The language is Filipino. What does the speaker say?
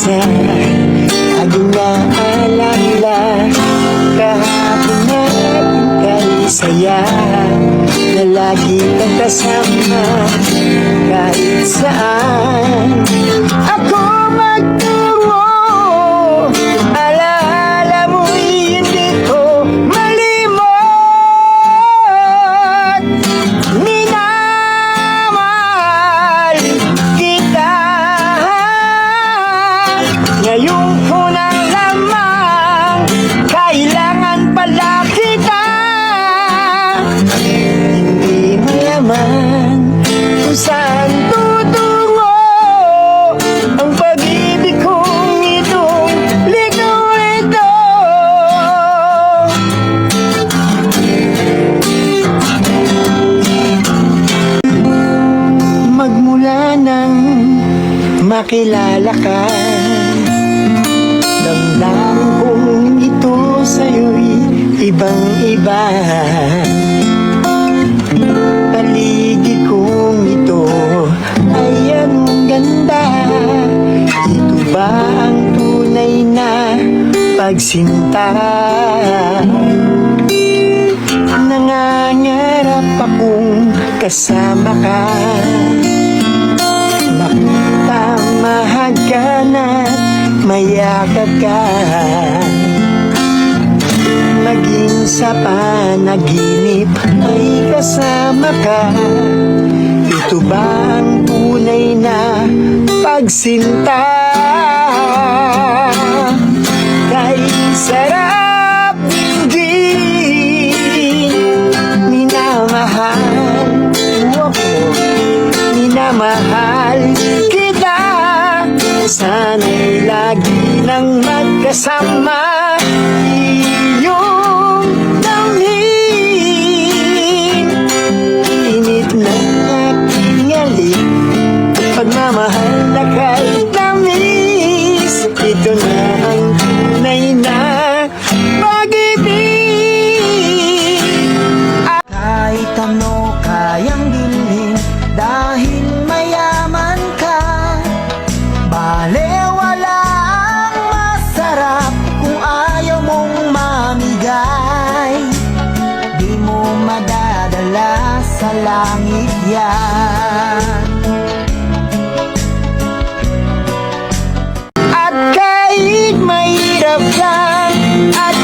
isa laging naalala. Kahapon natin kay saya na lagi kang kasama kahit saan ako magtungo. Alaala mo'y hindi ko malimot. Minamahal kita. Ngayon ko na lamang kailangan pala kita. Hindi mayaman kung saan tutungo ang pag-ibig kong itong litong-lito. Magmula nang makilala ka, damdamin kong ito sa'yo'y ibang-iba. Paligid kong ito ay anong ganda. Ito ba ang tunay na pagsinta? Nangangarap akong kasama ka, makita, mahagkanat, mayakap ka, maging sa panaginip ay kasama ka. Ito ba ang tunay na pagsinta? Kay sarap dinggin, minamahal mo ako, minamahal kita. Sana'y lagi nang magkasama, iyong damhin, init ng aking halik, pagmamahal na kahit tamis. Ito na ang tunay na pag-ibig. Kahit ano kayang bilhin dahil mayaman ka, bale wala ang masarap kung ayaw mong mamigay. Di mo madadala sa langit yan. At kahit mahirap lang at